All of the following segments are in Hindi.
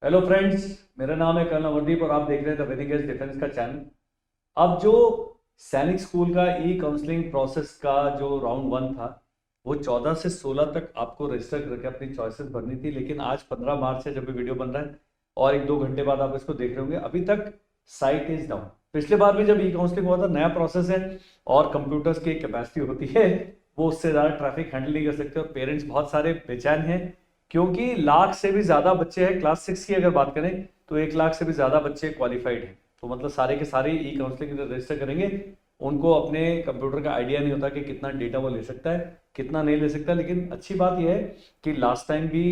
हेलो फ्रेंड्स, मेरा नाम है कर्नल अमरदीप और आप देख रहे हैं द वेदिंग एज डिफेंस का चैनल। अब जो सैनिक स्कूल का ई काउंसलिंग प्रोसेस का जो राउंड वन था वो 14 से 16 तक आपको रजिस्टर करके अपनी चॉइसेस भरनी थी, लेकिन आज 15 मार्च है जब भी वीडियो बन रहा है और एक दो घंटे बाद आप इसको देख रहे होंगे। अभी तक साइट इज डाउन। पिछले बार भी जब ई काउंसलिंग हुआ था, नया प्रोसेस है और कंप्यूटर्स की कैपेसिटी होती है, वो उससे ज़्यादा ट्रैफिक हैंडल नहीं कर सकते और पेरेंट्स बहुत सारे बेचैन हैं क्योंकि लाख से भी ज्यादा बच्चे हैं। क्लास 6 की अगर बात करें तो 1 लाख से भी ज्यादा बच्चे क्वालिफाइड हैं। तो मतलब सारे के सारे ई काउंसलिंग रजिस्टर करेंगे, उनको अपने कंप्यूटर का आइडिया नहीं होता कि कितना डेटा वो ले सकता है कितना नहीं ले सकता। लेकिन अच्छी बात यह है कि लास्ट टाइम भी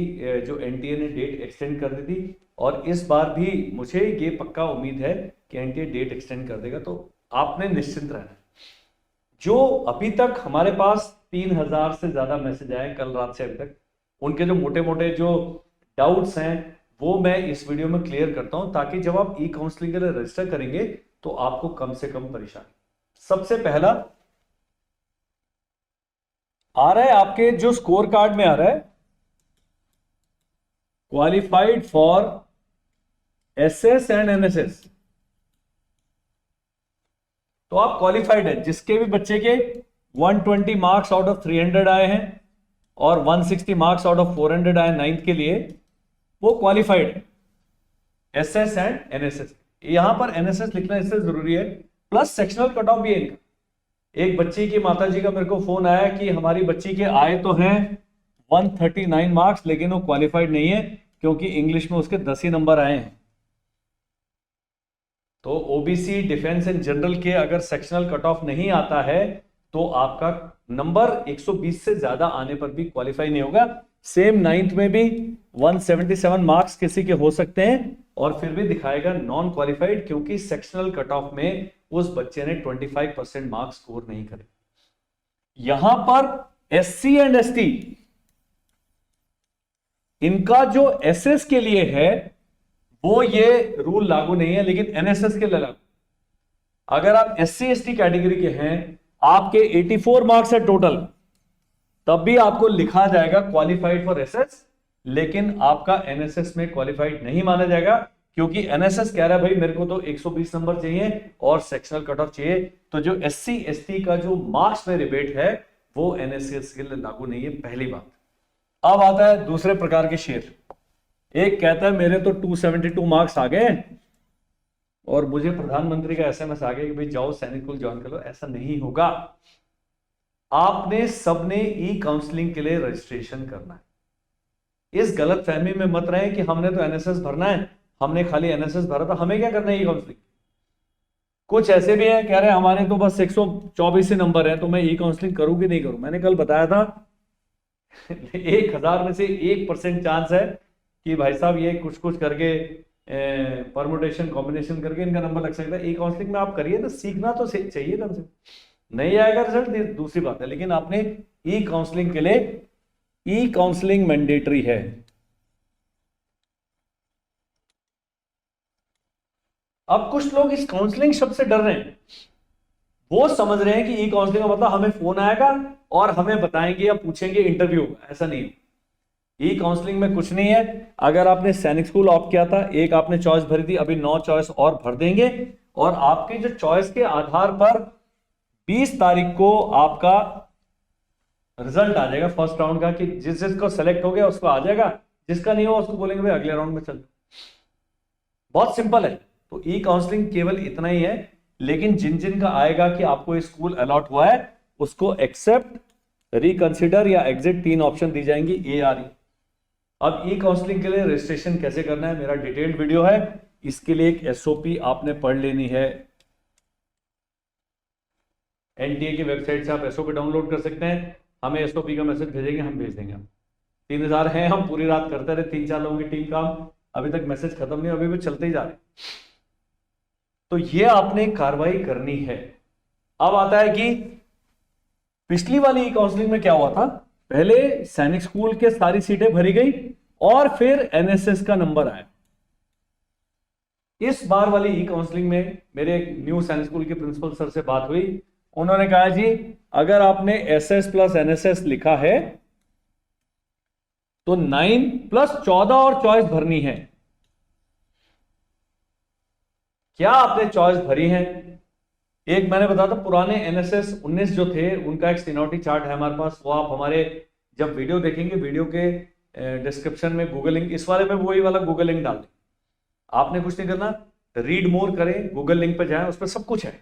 जो एनटीए ने डेट एक्सटेंड कर दी थी और इस बार भी मुझे ये पक्का उम्मीद है कि एनटीए डेट एक्सटेंड कर देगा। तो आपने निश्चिंत रहना। जो अभी तक हमारे पास 3,000 से ज्यादा मैसेज आए कल रात से अभी तक, उनके जो मोटे मोटे जो डाउट्स हैं वो मैं इस वीडियो में क्लियर करता हूं, ताकि जब आप ई काउंसलिंग के लिए रजिस्टर करेंगे तो आपको कम से कम परेशानी। सबसे पहला आ रहा है आपके जो स्कोर कार्ड में आ रहा है, qualified for SS and NSS. तो आप क्वालिफाइड है, जिसके भी बच्चे के 120 मार्क्स आउट ऑफ 300 आए हैं और 160 मार्क्स आउट ऑफ 400 आए नाइन्थ के लिए, वो क्वालिफाइड है एसएस एंड एनएसएस। यहां पर एनएसएस लिखना इससे जरूरी है, प्लस सेक्शनल कट ऑफ भी है इनका। एक बच्ची की माताजी का मेरे को फोन आया कि हमारी बच्ची के आए तो हैं 139 मार्क्स, लेकिन वो क्वालिफाइड नहीं है क्योंकि इंग्लिश में उसके 10 ही नंबर आए हैं। तो ओबीसी डिफेंस एंड जनरल के अगर सेक्शनल कट ऑफ नहीं आता है तो आपका नंबर 120 से ज्यादा आने पर भी क्वालिफाई नहीं होगा। सेम नाइन्थ में भी 177 मार्क्स किसी के हो सकते हैं और फिर भी दिखाएगा नॉन क्वालिफाइड, क्योंकि सेक्शनल कट ऑफ में उस बच्चे ने 25% मार्क्स स्कोर नहीं करे। यहां पर एससी एंड एसटी, इनका जो एसएस के लिए है वो ये रूल लागू नहीं है, लेकिन एनएसएस के लिए लागू। अगर आप एससी एसटी कैटेगरी के हैं, आपके 84 मार्क्स है टोटल, तब भी आपको लिखा जाएगा क्वालिफाइड फॉर एसएस, लेकिन आपका एनएसएस में क्वालिफाइड नहीं माना जाएगा, क्योंकि एनएसएस कह रहा है भाई मेरे को तो 120 नंबर चाहिए और सेक्शनल कट ऑफ चाहिए। तो जो एससी एसटी का जो मार्क्स में रिबेट है वो एनएसएस के लिए लागू नहीं है, पहली बात। अब आता है दूसरे प्रकार के शेर। एक कहता है मेरे तो 272 मार्क्स आ गए और मुझे प्रधानमंत्री का एसएमएस आ गया कि भाई जाओ सैनिक स्कूल ज्वाइन कर लो। ऐसा नहीं होगा। आपने सबने ई काउंसलिंग के लिए रजिस्ट्रेशन करना है। इस गलत फहमी में मत रहे कि हमने तो एनएसएस भरना है, हमने खाली एनएसएस भरा था, हमें क्या करना है ई काउंसलिंग। कुछ ऐसे भी हैं कह रहे हैं हमारे तो बस 124 ही नंबर है तो मैं ई काउंसलिंग करूं कि नहीं करूं। मैंने कल बताया था 1,000 में से 1% चांस है कि भाई साहब ये कुछ कुछ करके परमुटेशन कॉम्बिनेशन करके इनका नंबर लग सकता है। ई काउंसलिंग में आप करिए ना, सीखना तो चाहिए कम से। नहीं आएगा रिजल्ट दूसरी बात है, लेकिन आपने ई काउंसलिंग के लिए, ई काउंसलिंग मैंडेटरी है। अब कुछ लोग इस काउंसलिंग शब्द से डर रहे हैं, वो समझ रहे हैं कि ई काउंसलिंग का मतलब हमें फोन आएगा और हमें बताएंगे या पूछेंगे, इंटरव्यू होगा। ऐसा नहीं है। ई काउंसलिंग में कुछ नहीं है। अगर आपने सैनिक स्कूल ऑप्ट किया था, एक आपने चॉइस भरी थी, अभी 9 चॉइस और भर देंगे और आपके जो चॉइस के आधार पर 20 तारीख को आपका रिजल्ट आ जाएगा फर्स्ट राउंड का, कि जिसको सेलेक्ट हो गया उसको आ जाएगा, जिसका नहीं हो उसको बोलेंगे भाई अगले राउंड में चल। बहुत सिंपल है। तो ई काउंसलिंग केवल इतना ही है, लेकिन जिन जिन का आएगा कि आपको स्कूल अलॉट हुआ है उसको एक्सेप्ट, रिकंसिडर या एग्जिट 3 ऑप्शन दी जाएंगी, ए आर ई। अब ई काउंसलिंग के लिए रजिस्ट्रेशन कैसे करना है मेरा डिटेल्ड वीडियो है। इसके लिए एक एसओपी आपने पढ़ लेनी है। एनटीए की वेबसाइट से आप एसओपी डाउनलोड कर सकते हैं। हमें एसओपी का मैसेज भेजेंगे, हम भेज देंगे। 3,000 हैं, हम पूरी रात करते रहे, 3-4 लोगों की टीम काम, अभी तक मैसेज खत्म नहीं, अभी भी चलते ही जा रहे। तो ये आपने कार्रवाई करनी है। अब आता है कि पिछली वाली ई काउंसलिंग में क्या हुआ था, पहले सैनिक स्कूल के सारी सीटें भरी गई और फिर एनएसएस का नंबर आया। इस बार वाली ई काउंसलिंग में मेरे एक न्यू सैनिक स्कूल के प्रिंसिपल सर से बात हुई। उन्होंने कहा जी अगर आपने एसएस प्लस एनएसएस लिखा है तो 9 + 14 और चॉइस भरनी है। क्या आपने चॉइस भरी है? एक मैंने बताया था पुराने एनएसएस 19 जो थे उनका एक सीनियरिटी चार्ट है हमारे पास, वो आप हमारे जब वीडियो देखेंगे वीडियो के डिस्क्रिप्शन में गूगल लिंक, इस वाले में वही वाला गूगल लिंक डाल दें। आपने कुछ नहीं करना, रीड मोर करें, गूगल लिंक पे जाएं, उस पर सब कुछ है।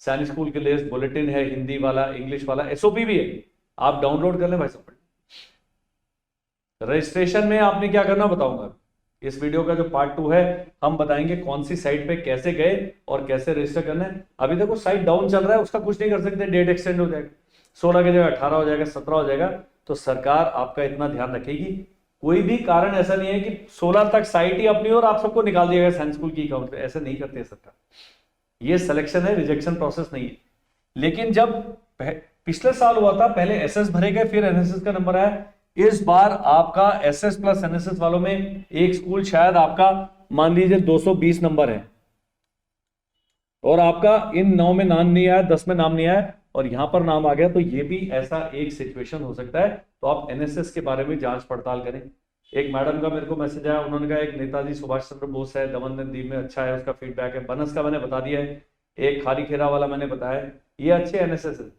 सैनिक स्कूल के लिस्ट, बुलेटिन है, हिंदी वाला, इंग्लिश वाला, एसओपी भी है, आप डाउनलोड कर लें भाई सब। रजिस्ट्रेशन में आपने क्या करना बताऊंगा। इस वीडियो का जो पार्ट 2 है हम बताएंगे कौन सी साइट पे कैसे गए और कैसे रजिस्टर करना है। अभी देखो साइट डाउन चल रहा है, उसका कुछ नहीं कर सकते, डेट एक्सटेंड हो जाएगा, 16 की जगह 18 हो जाएगा, 17 हो जाएगा। तो सरकार आपका इतना ध्यान रखेगी, कोई भी कारण ऐसा नहीं है कि 16 तक साइट ही अपनी और आप सबको निकाल दिएगा साइंस स्कूल की अकाउंट पे, ऐसा नहीं करते है सरकार। ये सिलेक्शन है, रिजेक्शन प्रोसेस नहीं है। लेकिन जब पिछले साल हुआ था, पहले एसएस भरे गए फिर एनएसएस का नंबर आया। इस बार आपका एसएस प्लस एनएसएस वालों में एक स्कूल शायद आपका मान लीजिए 220 नंबर है और आपका इन 9 में नाम नहीं आया, 10 में नाम नहीं आया और यहां पर नाम आ गया, तो ये भी ऐसा एक सिचुएशन हो सकता है। तो आप एनएसएस के बारे में जांच पड़ताल करें। एक मैडम का मेरे को मैसेज आया, उन्होंने कहा एक नेताजी सुभाष चंद्र बोस है दमन नदी में, अच्छा है, उसका फीडबैक है। बनस का मैंने बता दिया है, एक खारी खेरा वाला मैंने बताया, ये अच्छे एनएसएस है,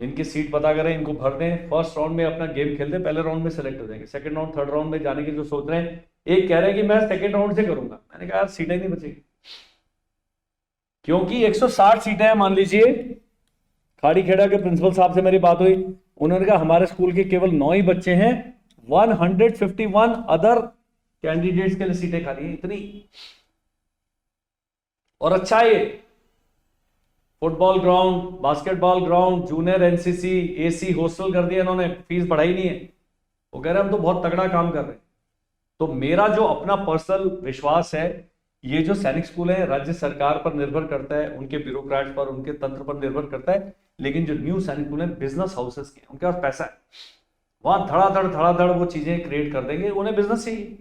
इनकी सीट पता करें, इनको भर दें, फर्स्ट राउंड में अपना गेम खेल दें, पहले राउंड में सेलेक्ट हो जाएंगे, सेकंड राउंड थर्ड राउंड में जाने की जो सोच रहे हैं। एक कह रहे हैं कि मैं सेकंड राउंड से करूंगा, मैंने कहा यार सीटें नहीं बचेगी, क्योंकि 160 सीटें हैं। मान लीजिए खाड़ी खेड़ा के प्रिंसिपल साहब से मेरी बात हुई, उन्होंने कहा हमारे स्कूल के केवल 9 ही बच्चे हैं, 151 अदर कैंडिडेट्स के लिए सीटें खाली हैं, इतनी। और अच्छा है, football ground, basketball ground, junior NCC, AC hostel कर दिया इन्होंने, फीस बढ़ाई नहीं है। वो कह रहे हम तो बहुत तगड़ा काम कर रहे हैं। तो मेरा जो अपना पर्सनल विश्वास है, ये जो सैनिक स्कूल है राज्य सरकार पर निर्भर करता है, उनके ब्यूरोक्रेट पर, उनके तंत्र पर निर्भर करता है। लेकिन जो न्यू सैनिक स्कूल है बिजनेस हाउसेस के, उनके पास पैसा है, वहां धड़ाधड़ वो चीजें क्रिएट कर देंगे, उन्हें बिजनेस चाहिए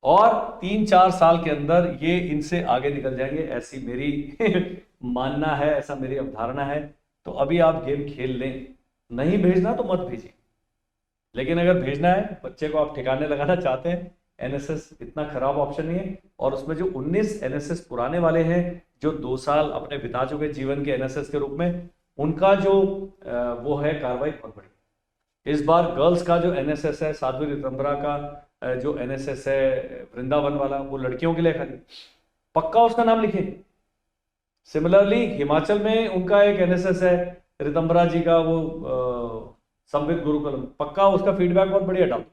और 3-4 साल के अंदर ये इनसे आगे निकल जाएंगे, ऐसी मेरी मानना है, ऐसा मेरी अवधारणा है। तो अभी आप गेम खेल लें, नहीं भेजना तो मत भेजिए, लेकिन अगर भेजना है, बच्चे को आप ठिकाने लगाना चाहते हैं, एनएसएस इतना खराब ऑप्शन नहीं है। और उसमें जो 19 एनएसएस पुराने वाले हैं, जो 2 साल अपने बिता चुके जीवन के एनएसएस के रूप में, उनका जो वो है कार्रवाई बहुत बड़ी। इस बार गर्ल्स का जो एनएसएस है, साध्वी रितंबरा का जो एनएसएस है वृंदावन वाला, वो लड़कियों के लिए खाली, पक्का उसका नाम लिखे। सिमिलरली हिमाचल में उनका एक एनएसएस है रितंबरा जी का, वो संबित गुरुकुलम, पक्का उसका फीडबैक बहुत बढ़िया डालो।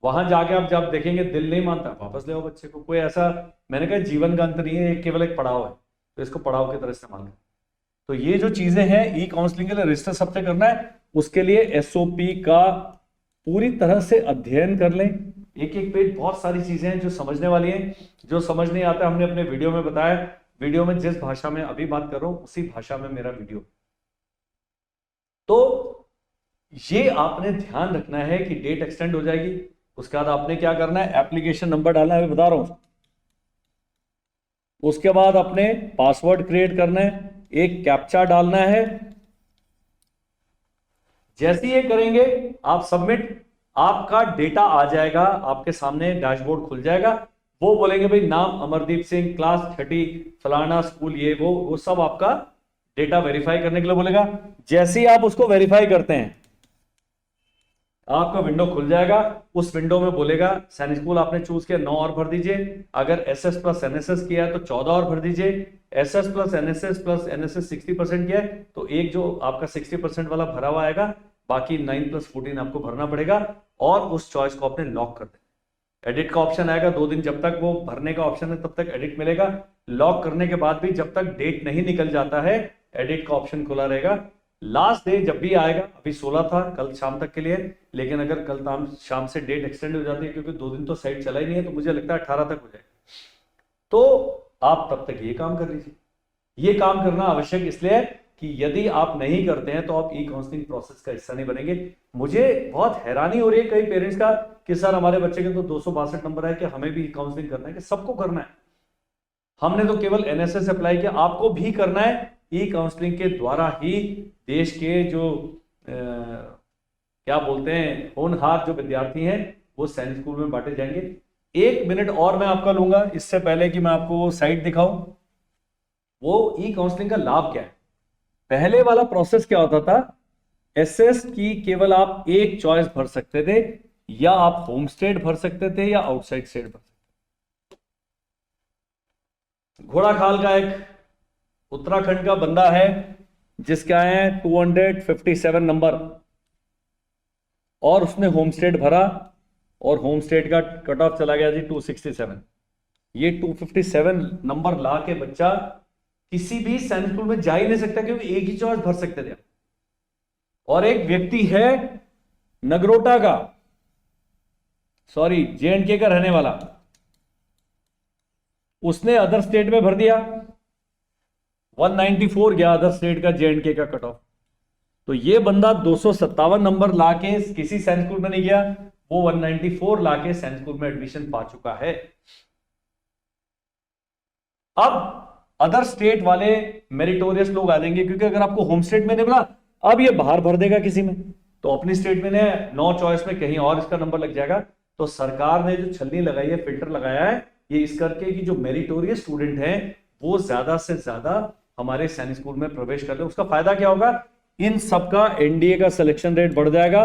वहां जाके आप जब देखेंगे दिल नहीं मानता, वापस ले आओ बच्चे को। कोई ऐसा, मैंने कहा जीवन का अंत नहीं है, केवल एक पड़ाव है, तो इसको पड़ाव की तरह इस्तेमाल करें। तो ये जो चीजें हैं, ई काउंसलिंग के लिए रजिस्टर सबसे करना है, उसके लिए एसओपी का पूरी तरह से अध्ययन कर लें। एक एक पेज, बहुत सारी चीजें हैं जो समझने वाली हैं, जो समझ नहीं आता हमने अपने वीडियो में बताया। वीडियो में जिस भाषा में अभी बात कर रहा हूं उसी भाषा में मेरा वीडियो। तो ये आपने ध्यान रखना है कि डेट एक्सटेंड हो जाएगी। उसके बाद आपने क्या करना है, एप्लीकेशन नंबर डालना है, बता रहा हूं। उसके बाद अपने पासवर्ड क्रिएट करना है, एक कैप्चा डालना है। जैसे ये करेंगे आप सबमिट, आपका डेटा आ जाएगा, आपके सामने डैशबोर्ड खुल जाएगा। वो बोलेंगे भाई नाम अमरदीप सिंह, क्लास 30, फलाना स्कूल, ये वो सब आपका डेटा वेरीफाई करने के लिए बोलेगा। जैसे ही आप उसको वेरीफाई करते हैं, आपका विंडो खुल जाएगा। उस विंडो में बोलेगा सैनिक स्कूल आपने चूज किया, 9 और भर दीजिए। अगर एसएस प्लस एनएसएस किया है तो 14 और भर दीजिए। एसएस प्लस एनएसएस 60% किया है तो एक जो आपका 60% वाला भरा हुआ आएगा, बाकी 9 + 14 आपको भरना पड़ेगा और उस चॉइस को आपने लॉक कर देना। एडिट का ऑप्शन आएगा 2 दिन, जब तक वो भरने का ऑप्शन है तब तक एडिट मिलेगा। लॉक करने के बाद भी जब तक डेट नहीं निकल जाता है, एडिट का ऑप्शन खुला रहेगा। लास्ट डे जब भी आएगा, अभी 16 था, कल शाम तक के लिए, लेकिन अगर कल शाम से डेट एक्सटेंड हो जाती है, क्योंकि 2 दिन तो साइट चला ही नहीं है, तो मुझे लगता है 18 तक हो जाएगा। तो आप तब तक ये काम कर लीजिए। ये काम करना आवश्यक इसलिए है कि यदि आप नहीं करते हैं तो आप ई काउंसलिंग प्रोसेस का हिस्सा नहीं बनेंगे। मुझे बहुत हैरानी हो रही है कई पेरेंट्स का कि सर हमारे बच्चे के तो 262 नंबर है, कि हमें भी ई काउंसलिंग करना है, कि सबको करना है। हमने तो केवल एनएसएस अप्लाई किया, आपको भी करना है। ई काउंसलिंग के द्वारा ही देश के जो क्या बोलते हैं होनहार जो विद्यार्थी हैं, वो सैनिक स्कूल में बांटे जाएंगे। 1 मिनट और मैं आपका लूंगा इससे पहले कि मैं आपको साइट दिखाऊं। वो ई काउंसलिंग का लाभ क्या है? पहले वाला प्रोसेस क्या होता था, एसएस की केवल आप एक चॉइस भर सकते थे, या आप होम स्टेट भर सकते थे या आउटसाइड स्टेट भर सकते थे। घोड़ाखाल का एक उत्तराखंड का बंदा है जिसका है 257 नंबर, और उसने होम स्टेट भरा और होम स्टेट का कट ऑफ चला गया जी 267। ये 257 नंबर ला के बच्चा किसी भी सैनिक स्कूल में जा ही नहीं सकता क्योंकि एक ही चॉइस भर सकते थे। और एक व्यक्ति है नगरोटा का, सॉरी जेएंडके का रहने वाला, उसने अदर स्टेट में भर दिया, 194 गया अदर स्टेट का जेएंडके का कट ऑफ। तो ये बंदा 257 नंबर लाके किसी सैनिक स्कूल में नहीं गया, वो 194 लाके सैनिक स्कूल में एडमिशन पा चुका है। अब अदर स्टेट वाले मेरिटोरियस लोग आ जाएंगे, क्योंकि अगर आपको होम स्टेट में नहीं मिला, अब ये बाहर भर देगा किसी में, तो अपनी स्टेट में ने 9 चॉइस में कहीं और इसका नंबर लग जाएगा। तो सरकार ने जो छलनी लगाई है, फिल्टर लगाया है, ये इस करके कि जो मेरिटोरियस स्टूडेंट हैं वो ज्यादा से ज्यादा हमारे सैनिक स्कूल में प्रवेश कर ले। उसका फायदा क्या होगा, इन सबका एनडीए का सिलेक्शन रेट बढ़ जाएगा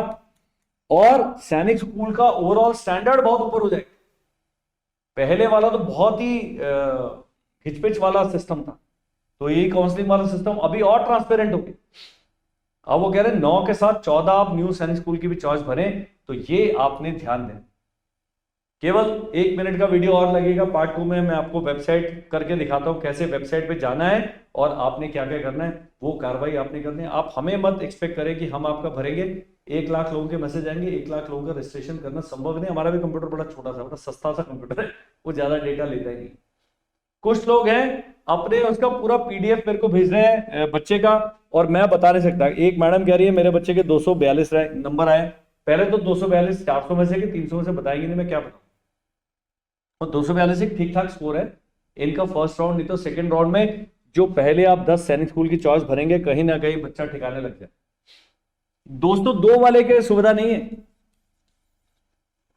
और सैनिक स्कूल का ओवरऑल स्टैंडर्ड बहुत ऊपर हो जाएगा। पहले वाला तो बहुत ही हिचपिच वाला सिस्टम था, तो ये काउंसलिंग वाला सिस्टम अभी और ट्रांसपेरेंट हो गया। अब वो कह रहे हैं 9 के साथ 14 आप न्यू सैनिक स्कूल की भी चॉइस भरें, तो ये आपने ध्यान दें। केवल 1 मिनट का वीडियो और लगेगा, पार्ट 2 में मैं आपको वेबसाइट करके दिखाता हूं कैसे वेबसाइट पे जाना है और आपने क्या क्या करना है, वो कार्रवाई आपने करनी है। आप हमें मत एक्सपेक्ट करें कि हम आपका भरेंगे, 1 लाख लोगों के मैसेज आएंगे, 1 लाख लोगों का रजिस्ट्रेशन करना संभव नहीं। हमारा भी कंप्यूटर बड़ा छोटा सा, बड़ा सस्ता सा कंप्यूटर है, वो ज्यादा डेटा लेता ही नहीं। कुछ लोग हैं अपने उसका पूरा पीडीएफ मेरे को भेज रहे हैं बच्चे का, और मैं बता नहीं सकता। एक मैडम कह रही है मेरे बच्चे के 242 नंबर आए। पहले तो 242 400 में से कि 300 में से बताएंगे नहीं, मैं क्या बताऊं। और 242 एक ठीक ठाक स्कोर है इनका फर्स्ट राउंड, नहीं तो सेकंड राउंड में जो पहले आप 10 सैनिक स्कूल की चॉइस भरेंगे, कहीं ना कहीं बच्चा ठिकाने लग जाए। दोस्तों 2 वाले के सुविधा नहीं है,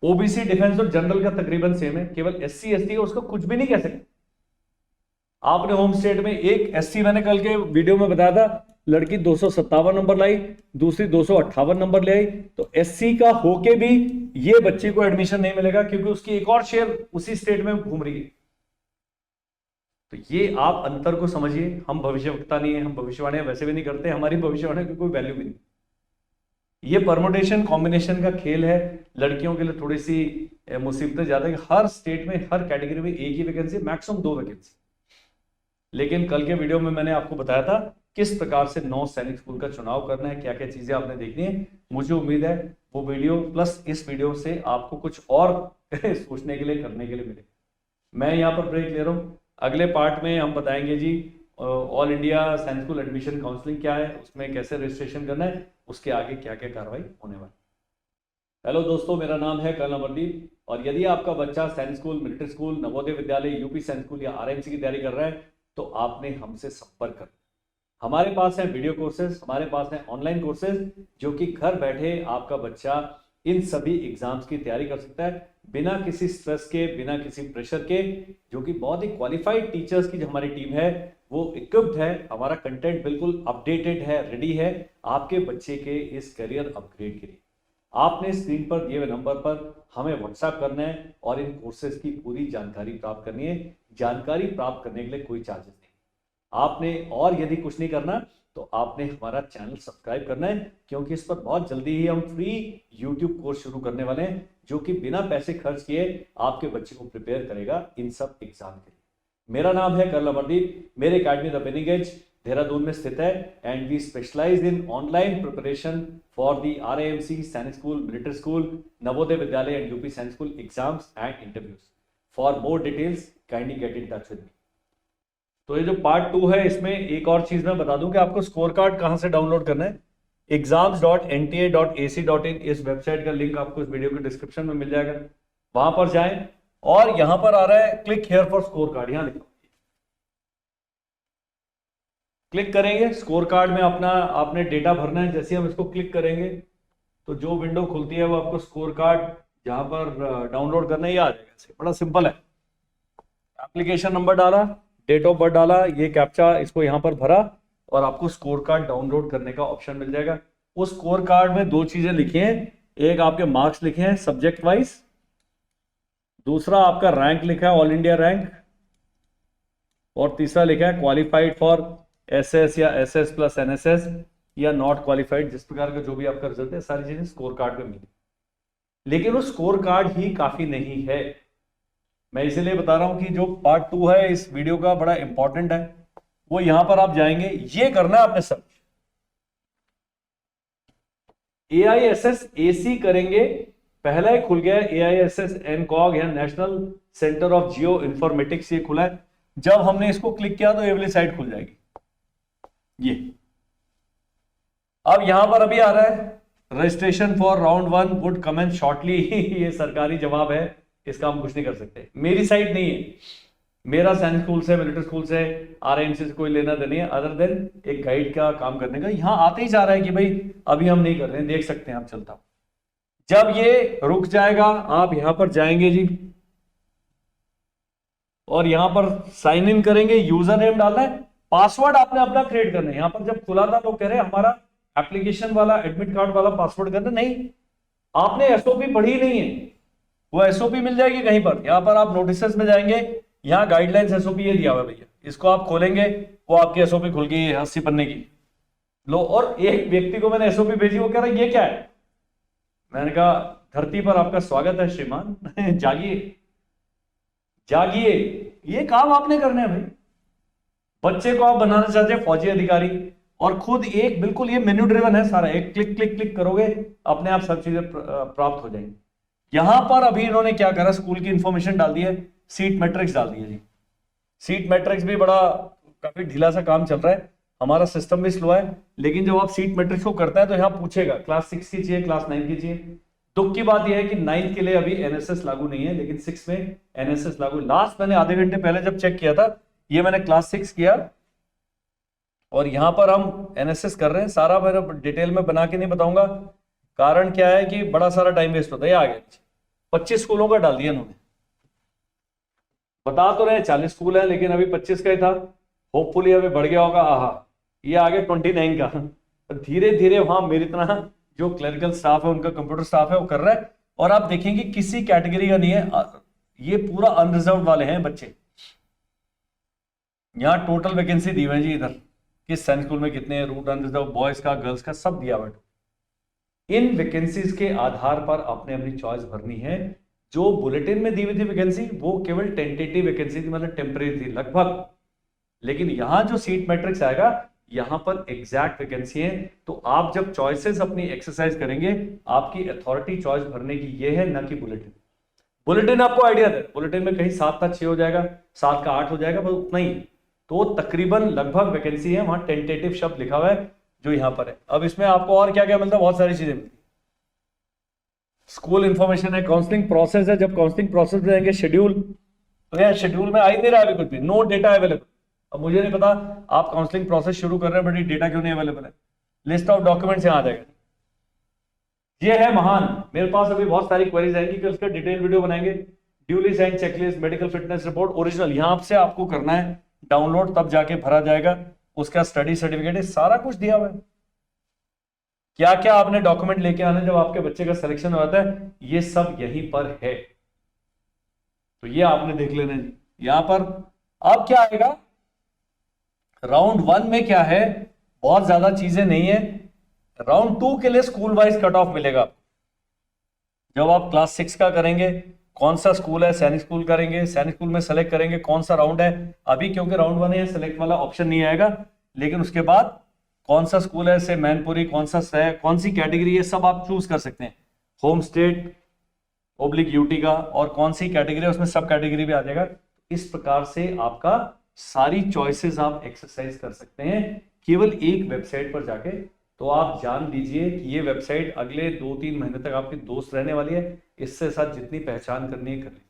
ओबीसी डिफेंस और जनरल का तकरीबन सेम है, केवल एससी एसटी का उसको कुछ भी नहीं कह सकते। आपने होम स्टेट में एक एससी, मैंने कल के वीडियो में बताया था, लड़की 257 नंबर लाई, दूसरी 258 नंबर ले आई, तो एससी का होके भी ये बच्चे को एडमिशन नहीं मिलेगा क्योंकि उसकी एक और शेयर उसी स्टेट में घूम रही है। तो ये आप अंतर को समझिए। हम भविष्यवक्ता नहीं है, हम भविष्यवाणियां वैसे भी नहीं करते, हमारी भविष्यवाणी की कोई वैल्यू भी नहीं। ये परमुटेशन कॉम्बिनेशन का खेल है। लड़कियों के लिए थोड़ी सी मुसीबतें ज्यादा है, हर स्टेट में हर कैटेगरी में एक ही वैकेंसी, मैक्सिमम 2 वैकेंसी। लेकिन कल के वीडियो में मैंने आपको बताया था किस प्रकार से 9 सैनिक स्कूल का चुनाव करना है, क्या क्या चीजें आपने देखनी है। मुझे उम्मीद है वो वीडियो प्लस इस वीडियो से आपको कुछ और सोचने के लिए, करने के लिए मिले। मैं यहाँ पर ब्रेक ले रहा हूँ, अगले पार्ट में हम बताएंगे जी ऑल इंडिया सैनिक स्कूल एडमिशन काउंसलिंग क्या है, उसमें कैसे रजिस्ट्रेशन करना है, उसके आगे क्या क्या कार्रवाई होने वाली। हेलो दोस्तों, मेरा नाम है कर्नल अमरदीप, और यदि आपका बच्चा सैनिक स्कूल, मिलिट्री स्कूल, नवोदय विद्यालय, यूपी सैनिक स्कूल या आरएमसी की तैयारी कर रहा है, तो आपने हमसे संपर्क करना। हमारे पास है वीडियो कोर्सेज, हमारे पास है ऑनलाइन कोर्सेज, जो कि घर बैठे आपका बच्चा इन सभी एग्जाम्स की तैयारी कर सकता है बिना किसी स्ट्रेस के, बिना किसी प्रेशर के, जो कि बहुत ही क्वालिफाइड टीचर्स की जो हमारी टीम है वो इक्विप्ड है। हमारा कंटेंट बिल्कुल अपडेटेड है, रेडी है आपके बच्चे के इस करियर अपग्रेड के लिए। आपने स्क्रीन पर दिए हुए नंबर पर हमें व्हाट्सएप करना है और इन कोर्सेज की पूरी जानकारी प्राप्त करनी है। जानकारी प्राप्त करने के लिए कोई चार्जेस नहीं आपने, और यदि कुछ नहीं करना तो आपने हमारा चैनल सब्सक्राइब करना है, क्योंकि इस पर बहुत जल्दी ही हम फ्री यूट्यूब कोर्स शुरू करने वाले हैं, जो कि बिना पैसे खर्च किए आपके बच्चे को प्रिपेयर करेगा इन सब एग्जाम के लिए। मेरा नाम है कर्नल अमरदीप, मेरे academy the winning edge Dehradun में स्थित है, and we specialize in online preparation for the RAMC, Sainik school, military school, Navodaya Vidyalaya and UP Sainik school exams and interviews. For more details kindly get in touch with me. तो ये जो पार्ट 2 है, इसमें एक और चीज मैं बता दूं कि आपको स्कोर कार्ड कहां से डाउनलोड करना है। exams.nta.ac.in इस वेबसाइट का लिंक आपको इस वीडियो के डिस्क्रिप्शन में मिल जाएगा, वहां पर जाएं और यहां पर आ रहा है click here for score card, यहां लिखो, क्लिक करेंगे। स्कोर कार्ड में अपना आपने डेटा भरना है। जैसे हम इसको क्लिक करेंगे तो जो विंडो खुलती है वो आपको स्कोर कार्ड जहां पर डाउनलोड करना है, ये आ जाएगा ऐसे, बड़ा सिंपल है। एप्लीकेशन नंबर डाला, डेट ऑफ बर्थ डाला, ये कैप्चा इसको यहां पर भरा और आपको स्कोर कार्ड डाउनलोड करने का ऑप्शन मिल जाएगा। उस स्कोर कार्ड में दो चीजें लिखी हैं, एक आपके मार्क्स लिखे हैं सब्जेक्ट वाइज, दूसरा आपका रैंक लिखा है ऑल इंडिया रैंक, और तीसरा लिखा है क्वालिफाइड फॉर एसएस या एसएस प्लस एनएसएस या नॉट क्वालिफाइड, जिस प्रकार का जो भी आपका रिजल्ट है, सारी चीजें स्कोर कार्ड में मिली। लेकिन वो स्कोर कार्ड ही काफी नहीं है, मैं इसीलिए बता रहा हूं कि जो पार्ट 2 है इस वीडियो का बड़ा इंपॉर्टेंट है। वो यहां पर आप जाएंगे, ये करना है आपने सर्च AISS करेंगे, पहला ही खुल गया है AISS NCOG या national centre of Jio informatics, ये खुला है। जब हमने इसको क्लिक किया तो ये वाली साइट खुल जाएगी। ये अब यहां पर अभी आ रहा है registration for round 1 would commence shortly ये सरकारी जवाब है, इसका हम कुछ नहीं कर सकते, मेरी साइट नहीं है, मेरा सैनिक स्कूल से, मिलिट्री स्कूल से, RIMC से कोई लेना देनी है अदर देन एक गाइड का काम करने का। यहां आते ही जा रहा है कि भाई अभी हम नहीं कर रहे हैं, देख सकते हैं आप, चलता हूं। जब ये रुक जाएगा आप यहां पर जाएंगे जी और यहां पर साइन इन करेंगे, यूजर नेम डालना है, पासवर्ड आपने अपना क्रिएट करना है। यहां पर जब खुला था लोग कह रहे हमारा एप्लीकेशन वाला एडमिट कार्ड वाला पासवर्ड करना, नहीं, आपने SOP पढ़ी नहीं है, वो SOP मिल जाएगी कहीं पर। यहां पर आप नोटिसेस में जाएंगे, यहां गाइडलाइंस SOP ये दिया हुआ है भैया, इसको आप खोलेंगे, वो आपकी SOP खुल गई है 80 पन्ने की। लो, और एक व्यक्ति को मैंने SOP भेजी, वो कह रहा है ये क्या है, मैंने कहा धरती पर आपका स्वागत है श्रीमान जागिए जागिए, ये काम आपने करने हैं भाई। बच्चे को आप बनाना चाहते हैं फौजी अधिकारी, और खुद एक बिल्कुल ये मेन्यू ड्रिवन है सारा, एक क्लिक क्लिक क्लिक करोगे अपने आप सब चीजें प्राप्त हो जाएंगी। यहां पर अभी इन्होंने क्या करा, स्कूल की इंफॉर्मेशन डाल दी है, सीट मैट्रिक्स डाल दिया जी। सीट मैट्रिक्स भी बड़ा काफी ढीला सा काम चल रहा है, हमारा सिस्टम भी स्लो है, लेकिन जब आप सीट मैट्रिक्स को करता है तो यहाँ पूछेगा क्लास 6 की चाहिए, क्लास 9 की चाहिए। दुख की बात यह है कि 9 के लिए अभी NSS लागू नहीं है, लेकिन 6 में NSS लागू। लास्ट मैंने आधे घंटे पहले जब चेक किया था, ये मैंने क्लास 6 किया और यहां पर हम NSS कर रहे हैं। सारा मैं डिटेल में बना के नहीं बताऊंगा, कारण क्या है कि बड़ा सारा टाइम वेस्ट होता है। आगे 25 स्कूलों का डाल दिया इन्होंने, बता तो रहे 40 स्कूल है लेकिन अभी 25 का ही था, होपफुली अभी बढ़ गया होगा। आहा, ये आगे 29 का। धीरे धीरे वहां मेरी तरह जो क्लरिकल स्टाफ है, उनका कंप्यूटर स्टाफ है, वो कर रहा है। और आप देखेंगे किसी कैटेगरी का नहीं है, ये पूरा अनरिजर्व वाले हैं बच्चे। यहाँ टोटल वैकेंसी दी हुई है जी, इधर किस सैनिक स्कूल में कितने, रूट अनरिजर्व, बॉयज का, गर्ल्स का, सब दिया हुआ है। इन वैकेंसीज के आधार पर आपने अपनी चॉइस भरनी है। जो बुलेटिन में दी हुई थी वैकेंसी वो केवल टेंटेटिव वैकेंसी थी, मतलब टेम्परेरी थी लगभग, लेकिन यहां जो सीट मैट्रिक्स आएगा यहां पर एग्जैक्ट वैकेंसी है। तो आप जब चॉइसेस अपनी एक्सरसाइज करेंगे, आपकी अथॉरिटी चॉइस भरने की ये है, ना कि बुलेटिन। बुलेटिन आपको आइडिया दे, बुलेटिन में कहीं 7 का 6 हो जाएगा, 7 का 8 हो जाएगा, बस उतना ही। तो तकरीबन लगभग वैकेंसी है, वहां टेंटेटिव शब्द लिखा हुआ है जो यहां पर है। अब इसमें आपको और क्या क्या मिलता है, बहुत सारी चीजें मिलती है। स्कूल इंफॉर्मेशन है, काउंसलिंग प्रोसेस है, जब काउंसलिंग प्रोसेस में जाएंगे, शेड्यूल, तो यार शेड्यूल में आ ही नहीं रहा अभी कुछ भी, नो डेटा अवेलेबल। अब मुझे नहीं पता आप काउंसलिंग प्रोसेस शुरू कर रहे हैं बट डेटा क्यों नहीं अवेलेबल है। लिस्ट ऑफ डॉक्यूमेंट्स यहां आ जाएगा, ये है महान। मेरे पास अभी बहुत सारी क्वेरीज आएंगी कि उसका डिटेल वीडियो बनाएंगे। Duly sign checklist, medical fitness report original, यहां से आपको करना है डाउनलोड, तब जाके भरा जाएगा। उसका स्टडी सर्टिफिकेट है, सारा कुछ दिया हुआ है। क्या क्या आपने डॉक्यूमेंट लेके आने जब आपके बच्चे का सिलेक्शन हो जाता है, ये सब यहीं पर है। तो ये आपने देख लेना जी। यहां पर अब क्या आएगा, राउंड 1 में क्या है, बहुत ज्यादा चीजें नहीं है। राउंड 2 के लिए स्कूल वाइज कट ऑफ मिलेगा। जब आप क्लास 6 का करेंगे, कौन सा स्कूल है, सैनिक स्कूल करेंगे, सैनिक स्कूल में सेलेक्ट करेंगे कौन सा राउंड है। अभी क्योंकि राउंड 1 है, सेलेक्ट वाला ऑप्शन नहीं आएगा, लेकिन उसके बाद कौन सा स्कूल है, से मैनपुरी, कौन सा है, कौन सी कैटेगरी है, सब आप चूज कर सकते हैं। होम स्टेट ओब्लिक यूटी का, और कौन सी कैटेगरी है उसमें सब कैटेगरी भी आ जाएगा। इस प्रकार से आपका सारी चॉइसेस आप एक्सरसाइज कर सकते हैं केवल एक वेबसाइट पर जाके। तो आप जान लीजिए कि ये वेबसाइट अगले 2-3 महीने तक आपकी दोस्त रहने वाली है। इससे साथ जितनी पहचान करनी है कर ली।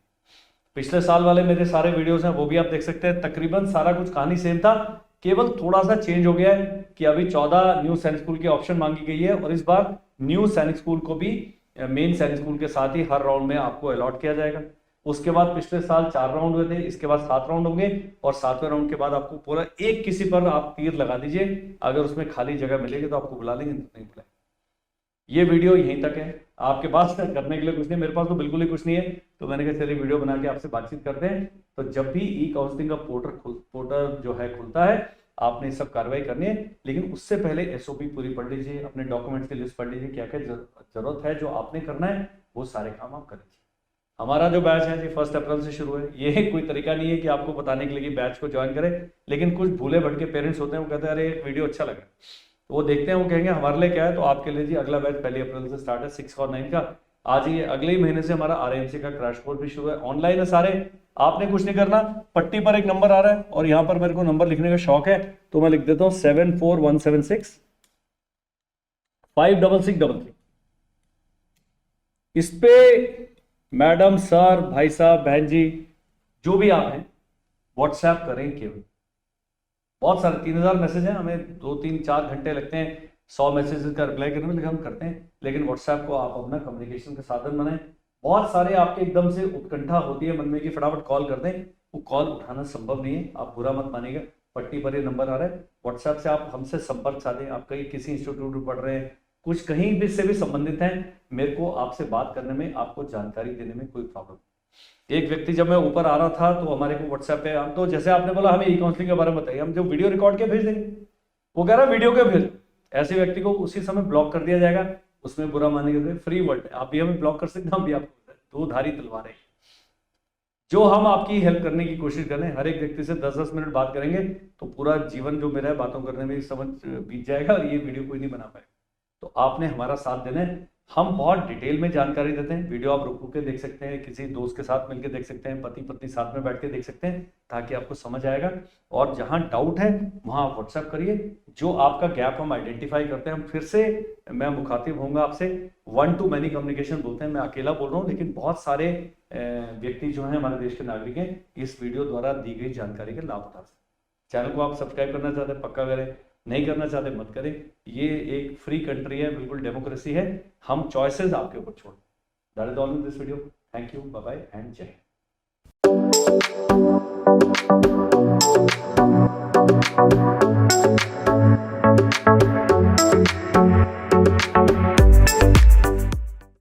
पिछले साल वाले मेरे सारे वीडियोस हैं, वो भी आप देख सकते हैं। तकरीबन सारा कुछ कहानी सेम था, केवल थोड़ा सा चेंज हो गया है कि अभी 14 न्यू सैनिक स्कूल की ऑप्शन मांगी गई है, और इस बार न्यू सैनिक स्कूल को भी मेन साइंस स्कूल के साथ ही हर राउंड में आपको अलॉट किया जाएगा। उसके बाद पिछले साल 4 राउंड हुए थे, इसके बाद 7 राउंड होंगे और 7वें राउंड के बाद आपको पूरा एक किसी पर आप तीर लगा दीजिए, अगर उसमें खाली जगह मिलेगी तो आपको बुला लेंगे, नहीं बुलाएंगे। ये वीडियो यहीं तक है, आपके पास करने के लिए कुछ नहीं, मेरे पास तो बिल्कुल ही कुछ नहीं है, तो मैंने कहा चलिए वीडियो बना के आपसे बातचीत करते हैं। तो जब भी ई काउंसलिंग का पोर्टल जो है खुलता है, आपने सब कार्रवाई करनी है, लेकिन उससे पहले एसओपी पूरी पढ़ लीजिए, अपने डॉक्यूमेंट्स की लिस्ट पढ़ लीजिए, क्या क्या जरूरत है जो आपने करना है, वो सारे काम आप कर लीजिए। हमारा जो बैच है जी 1 अप्रैल से शुरू है। ये कोई तरीका नहीं है कि आपको बताने के लिए कि बैच को ज्वाइन करें, लेकिन कुछ भूले भटके पेरेंट्स होते हैं, वो कहते हैं अरे वीडियो अच्छा लगा, तो वो देखते हैं, वो कहेंगे हमारे लिए क्या है, तो आपके लिए जी अगला बैच 1 अप्रैल से स्टार्ट है 6 और 9 का। आज ये अगले ही महीने से हमारा आरएमसी का क्रैश कोर्स भी शुरू है, ऑनलाइन है सारे। आपने कुछ नहीं करना, पट्टी पर एक नंबर आ रहा है और यहाँ पर मेरे को नंबर लिखने का शौक है, तो मैं लिख देता हूँ 74176 56633। इस पे मैडम, सर, भाई साहब, बहन जी, जो भी आप हैं, व्हाट्सएप करें केवल। बहुत सारे 3000 मैसेज हैं, हमें 2-3-4 घंटे लगते हैं 100 मैसेजेस का रिप्लाई करने में, लेकिन हम करते हैं। लेकिन व्हाट्सएप को आप अपना कम्युनिकेशन का साधन बनाएं। बहुत सारे आपके एकदम से उत्कंठा होती है मन में कि फटाफट कॉल कर दें, वो कॉल उठाना संभव नहीं है, आप बुरा मत मानिएगा। पट्टी पर ये नंबर आ रहा है, व्हाट्सएप से आप हमसे संपर्क साधें। आप कहीं किसी इंस्टीट्यूट में पढ़ रहे हैं, कुछ कहीं भी से भी संबंधित हैं, मेरे को आपसे बात करने में, आपको जानकारी देने में कोई प्रॉब्लम। एक व्यक्ति जब मैं ऊपर आ रहा था तो हमारे को व्हाट्सएप पे, हम तो जैसे आपने बोला हमें ई काउंसलिंग के बारे में बताइए, हम जो वीडियो रिकॉर्ड के भेज देंगे, वो कह रहा है वीडियो के भेज, ऐसे व्यक्ति को उसी समय ब्लॉक कर दिया जाएगा। उसमें बुरा मानेंगे, फ्री वर्ल्ड है, आप भी हमें ब्लॉक कर सकते हैं, हम भी आपको, दो धारी तलवार है। जो हम आपकी हेल्प करने की कोशिश कर रहे हैं, हर एक व्यक्ति से 10-10 मिनट बात करेंगे तो पूरा जीवन जो मेरा है बातों करने में समझ बीत जाएगा और ये वीडियो कोई नहीं बना पाएगा। तो आपने हमारा साथ देना है। हम बहुत डिटेल में जानकारी देते हैं, वीडियो आप रुक के देख सकते हैं, किसी दोस्त के साथ मिलकर देख सकते हैं, पति पत्नी साथ में बैठ के देख सकते हैं, ताकि आपको समझ आएगा। और जहां डाउट है वहां आप व्हाट्सएप करिए, जो आपका गैप हम आइडेंटिफाई करते हैं। हम फिर से, मैं मुखातिब होऊंगा आपसे, 1 to many कम्युनिकेशन बोलते हैं, मैं अकेला बोल रहा हूँ, लेकिन बहुत सारे व्यक्ति जो हैं हमारे देश के नागरिक हैं, इस वीडियो द्वारा दी गई जानकारी के लाभ उठा सकते हैं। चैनल को आप सब्सक्राइब करना चाहते हैं पक्का करें, नहीं करना चाहते मत करें। ये एक फ्री कंट्री है, बिल्कुल डेमोक्रेसी है, हम चॉइसेस आपके ऊपर छोड़। That is all in this video. Thank you, bye bye and जय हिंद।